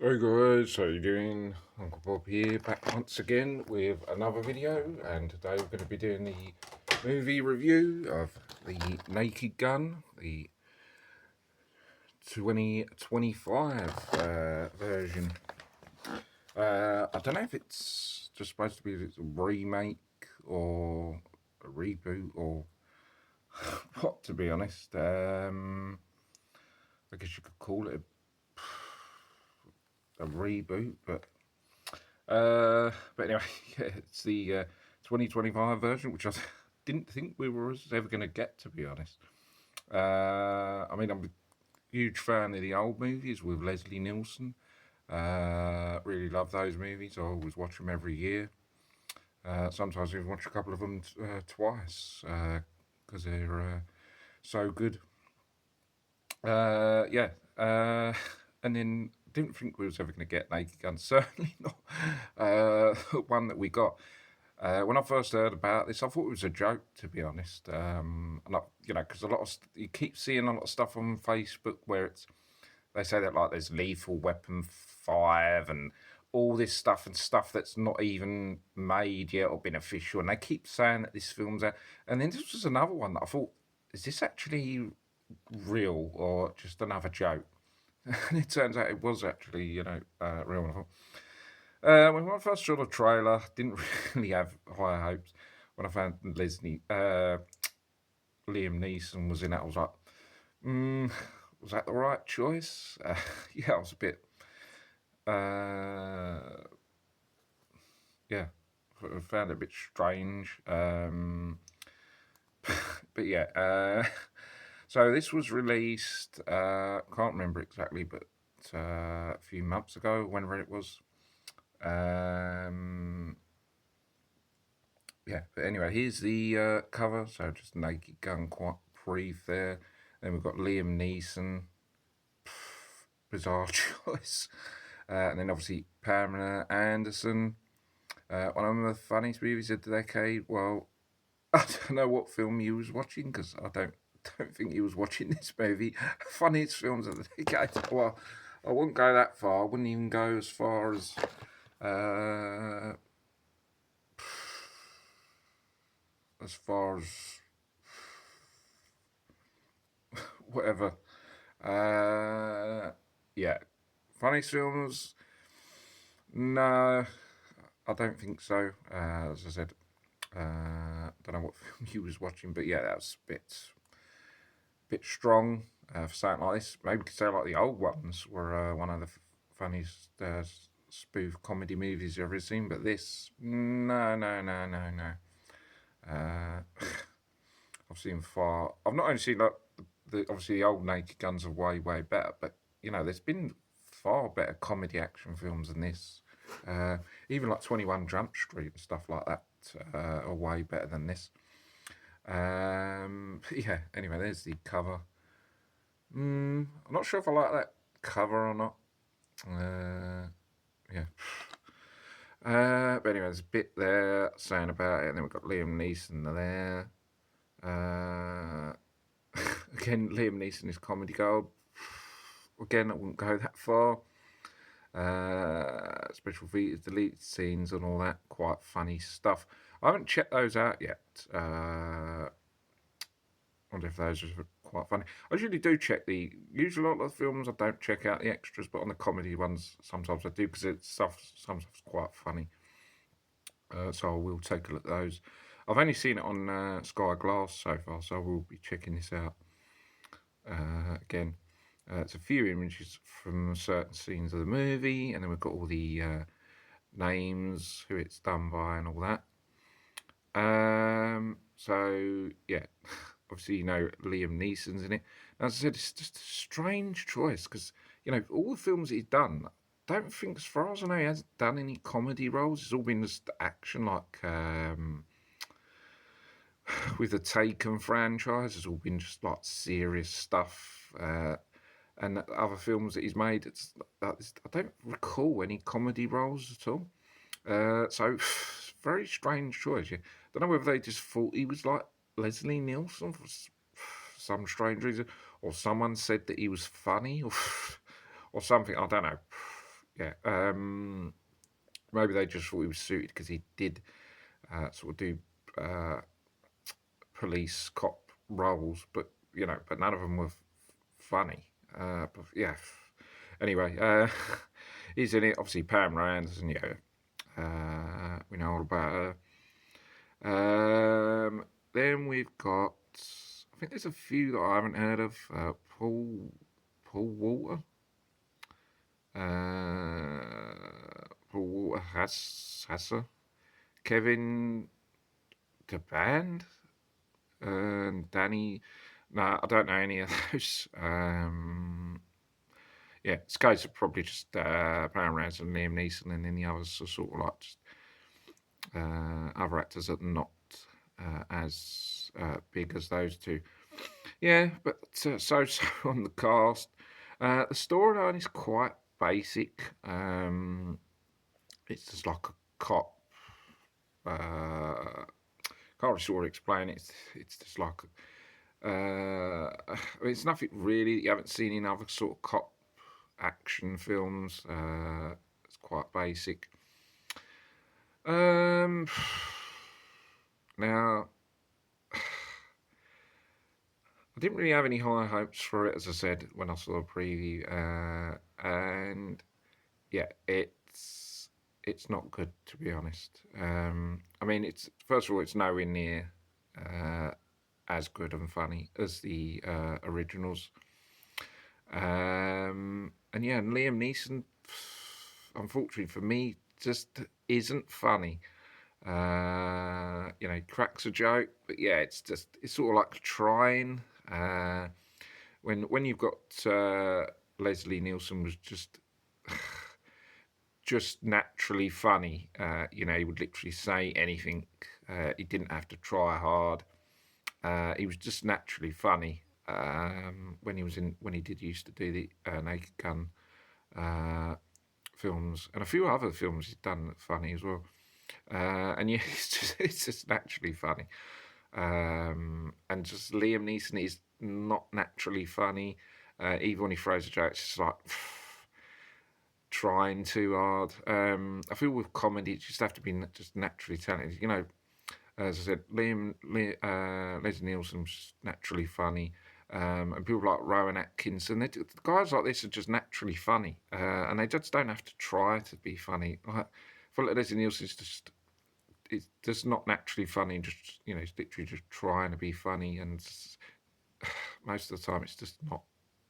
Hey guys, how you doing? Uncle Bob here, back once again with another video, and today we're going to be doing the movie review of the Naked Gun, the 2025 version. I don't know if it's just supposed to be a remake or a reboot or what, to be honest. I guess you could call it a reboot, but anyway, yeah, it's the 2025 version, which I didn't think we were ever going to get, to be honest. I mean, I'm a huge fan of the old movies with Leslie Nielsen. Really love those movies. I always watch them every year. Sometimes I even watch a couple of them twice because they're so good. Yeah. And then didn't think we was ever going to get Naked Gun. Certainly not one that we got. When I first heard about this, I thought it was a joke, to be honest. And because you keep seeing a lot of stuff on Facebook where they say that like there's Lethal Weapon 5 and all this stuff and stuff that's not even made yet or been official, and they keep saying that this film's out. And then this was another one that I thought, is this actually real or just another joke? And it turns out it was actually, real. When I first saw the trailer, didn't really have high hopes. When I found Liam Neeson was in it, I was like, was that the right choice? Yeah, I was a bit, yeah, I found it a bit strange. But yeah, so this was released, can't remember exactly, but a few months ago, whenever it was. Yeah, but anyway, here's the cover. So just Naked Gun, quite brief there. Then we've got Liam Neeson, bizarre choice. And then obviously Pamela Anderson. One of the funniest movies of the decade. Well, I don't know what film he was watching because I don't think he was watching this movie. Funniest films of the decade. Well, I wouldn't go that far. I wouldn't even go as far as as far as whatever. Yeah, funniest films. No, I don't think so. As I said, don't know what film you was watching, but yeah, that was a bit strong for something like this. Maybe you could say like the old ones were one of the funniest spoof comedy movies you've ever seen, but this, no, no, no, no, no. I've seen far. I've not only seen like obviously the old Naked Guns are way better, but there's been far better comedy action films than this. Even like 21 Jump Street and stuff like that are way better than this. Yeah. Anyway, there's the cover. I'm not sure if I like that cover or not. Yeah. But anyway, there's a bit there saying about it, and then we've got Liam Neeson there. Again, Liam Neeson is comedy gold. Again, I wouldn't go that far. Special features, deleted scenes, and all that quite funny stuff. I haven't checked those out yet. Wonder if those are quite funny. I usually do check usually a lot of the films I don't check out the extras, but on the comedy ones sometimes I do because it's sometimes quite funny. So I will take a look at those. I've only seen it on Sky Glass so far, so I will be checking this out again. It's a few images from certain scenes of the movie, and then we've got all the names, who it's done by, and all that. So yeah, obviously Liam Neeson's in it. As I said, it's just a strange choice because all the films he's done, I don't think, as far as I know, he hasn't done any comedy roles. It's all been just action, like with the Taken franchise. It's all been just like serious stuff. And other films that he's made, I don't recall any comedy roles at all. So very strange choice. Yeah. Don't know whether they just thought he was like Leslie Nielsen for some strange reason, or someone said that he was funny, or or something. I don't know. yeah, maybe they just thought he was suited because he did sort of do uh, police cop roles, but but none of them were funny. But yeah, anyway, he's in it. Obviously, Pam Anderson. We know all about her. Then we've got. I think there's a few that I haven't heard of. Paul Walter. Paul Walter Hasser. Kevin DeBand. And Danny. No, I don't know any of those. Yeah, this guys are probably just Pam Anderson, Liam Neeson, and then the others are sort of like just other actors that are not as big as those two. Yeah, but so on the cast. The storyline is quite basic. It's just like a cop. Can't really sort of explain it. It's just like it's nothing really that you haven't seen in other sort of cop action films. It's quite basic. Now, I didn't really have any high hopes for it, as I said when I saw the preview, and yeah, it's not good, to be honest. I mean, it's first of all, it's nowhere near as good and funny as the originals. And yeah, and Liam Neeson, unfortunately for me, just isn't funny. He cracks a joke, but yeah, it's sort of like trying. When you've got Leslie Nielsen was just naturally funny. He would literally say anything. He didn't have to try hard. He was just naturally funny. When he did used to do the Naked Gun films and a few other films he's done funny as well. And yeah, it's just naturally funny. And just Liam Neeson is not naturally funny. Even when he throws a joke, it's just like trying too hard. I feel with comedy, you just have to be just naturally talented. As I said, Leslie Nielsen's naturally funny. And people like Rowan Atkinson, the guys like this are just naturally funny. And they just don't have to try to be funny. I feel like Leslie Nielsen's it's just not naturally funny. Just he's literally just trying to be funny, and most of the time it's just not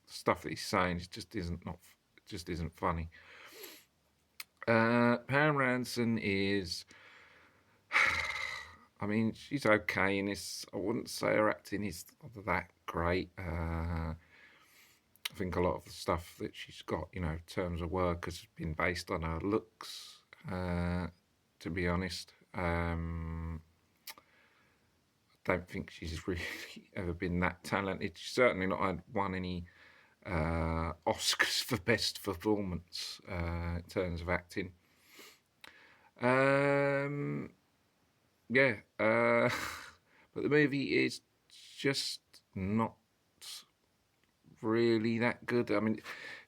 the stuff that he's saying. It just isn't funny. Pam Anderson is. I mean, she's okay in this. I wouldn't say her acting is that great. I think a lot of the stuff that she's got, in terms of work, has been based on her looks. To be honest, I don't think she's really ever been that talented. She's certainly not won any Oscars for best performance in terms of acting. Yeah, but the movie is just not really that good. I mean, in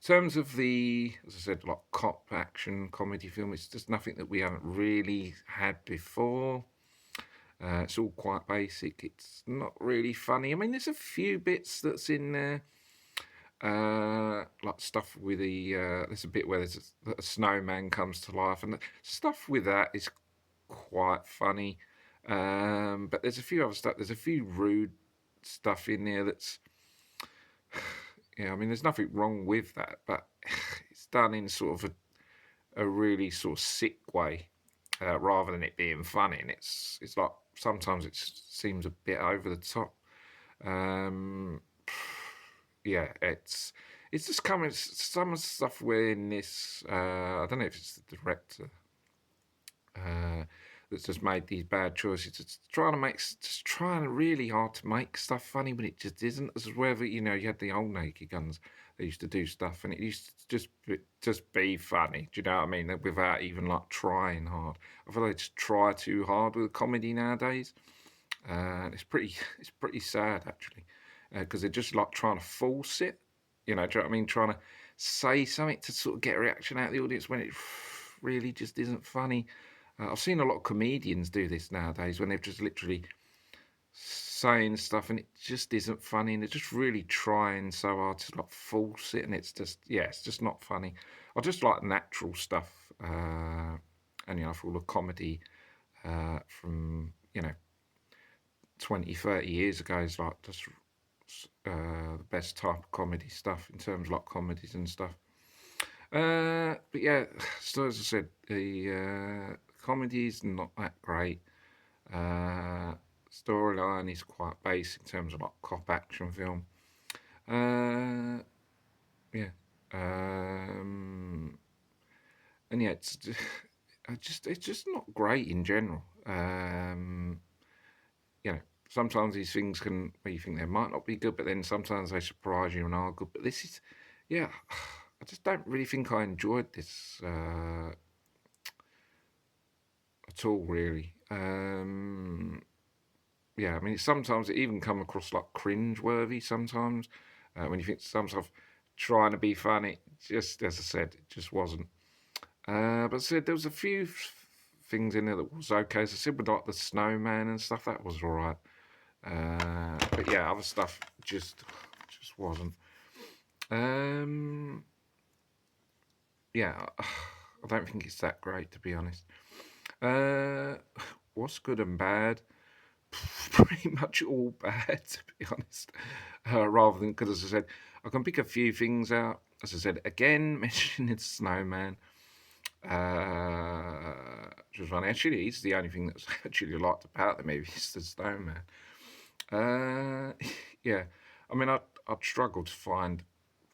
terms of as I said, like cop action comedy film, it's just nothing that we haven't really had before. It's all quite basic. It's not really funny. I mean, there's a few bits that's in there. Like stuff with there's a bit where a snowman comes to life, and the stuff with that is quite funny. But there's a few other stuff. There's a few rude stuff in there that's. Yeah, I mean, there's nothing wrong with that, but it's done in sort of a really sort of sick way, rather than it being funny. And it's like sometimes it seems a bit over the top. Yeah, it's just coming. Some of the stuff in this. I don't know if it's the director that's just made these bad choices. It's trying really hard to make stuff funny, but it just isn't. As whether you had the old Naked Guns, they used to do stuff, and it used to just be funny. Do you know what I mean? Without even like trying hard. I feel like they just try too hard with comedy nowadays. It's pretty sad actually, because they're just like trying to force it. Do you know what I mean? Trying to say something to sort of get a reaction out of the audience when it really just isn't funny. I've seen a lot of comedians do this nowadays when they're just literally saying stuff and it just isn't funny, and they're just really trying so hard to like force it, and it's just, yeah, it's just not funny. I just like natural stuff, and you know, for all the comedy from 20, 30 years ago is like just the best type of comedy stuff in terms of like comedies and stuff. But yeah, so as I said, the comedy's not that great. Storyline is quite basic in terms of like cop action film. Yeah. And yeah, it's just not great in general. Sometimes these things can, where you think they might not be good, but then sometimes they surprise you and are good. But this is, yeah, I just don't really think I enjoyed this at all, really. Yeah, I mean, sometimes it even come across like cringe-worthy sometimes, when you think some stuff trying to be funny, just, as I said, it just wasn't. But as I said, there was a few things in there that was okay. As I said, with like the snowman and stuff, that was all right. But yeah, other stuff just wasn't. Yeah, I don't think it's that great, to be honest. What's good and bad? Pretty much all bad, to be honest. Rather than, because as I said, I can pick a few things out. As I said, again, mentioning the snowman. Which was funny. Actually, he's the only thing that's actually liked about the movie is the snowman. Yeah, I mean, I'd struggle to find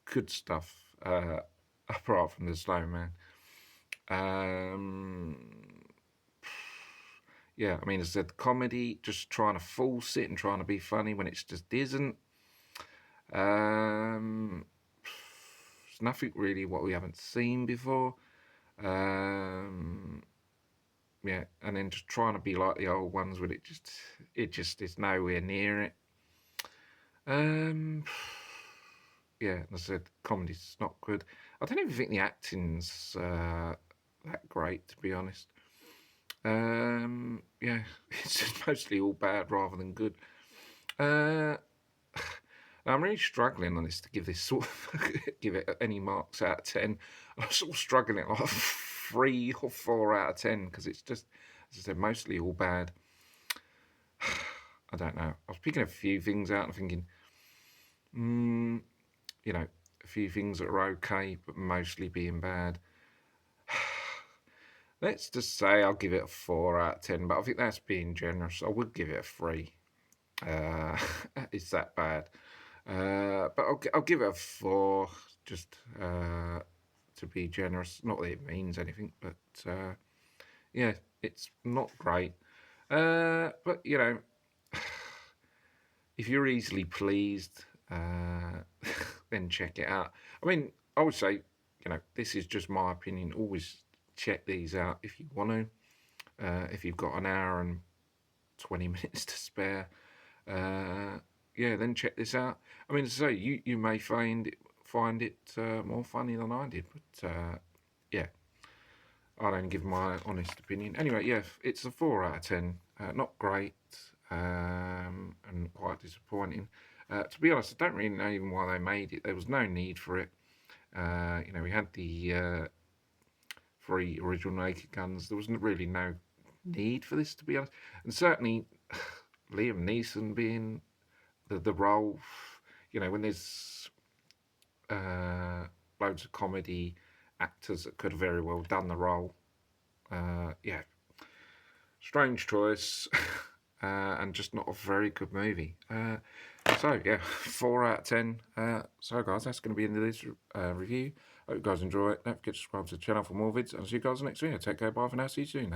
good stuff apart from the snowman. Yeah, I mean, as I said, comedy, just trying to force it and trying to be funny when it just isn't. It's nothing really what we haven't seen before. Yeah, and then just trying to be like the old ones, but it just is nowhere near it. Yeah, as I said, comedy's not good. I don't even think the acting's that great, to be honest. Yeah, it's just mostly all bad rather than good. I'm really struggling on this to give this sort of give it any marks out of 10. I'm sort of struggling at like 3 or 4 out of 10 because it's just, as I said, mostly all bad. I don't know. I was picking a few things out and thinking, a few things that are okay, but mostly being bad. Let's just say I'll give it a 4 out of 10, but I think that's being generous. I would give it a 3. It's that bad. But I'll give it a 4, just to be generous. Not that it means anything, but yeah, it's not great. But if you're easily pleased, then check it out. I mean, I would say, this is just my opinion. Always check these out if you want to. If you've got an hour and 20 minutes to spare, yeah, then check this out. I mean, so you may find it more funny than I did, but yeah, I don't give my honest opinion. Anyway, yeah, it's a 4 out of 10. Not great, and quite disappointing. To be honest, I don't really know even why they made it. There was no need for it. We had the 3 original Naked Guns. There wasn't really no need for this, to be honest. And certainly Liam Neeson being the role, when there's loads of comedy actors that could have very well done the role. Yeah, strange choice, and just not a very good movie. So yeah, 4 out of 10. So guys, that's going to be the end of this review. Hope you guys enjoy it. Don't forget to subscribe to the channel for more vids, and I'll see you guys in the next video. Take care, bye for now, see you soon. Thanks.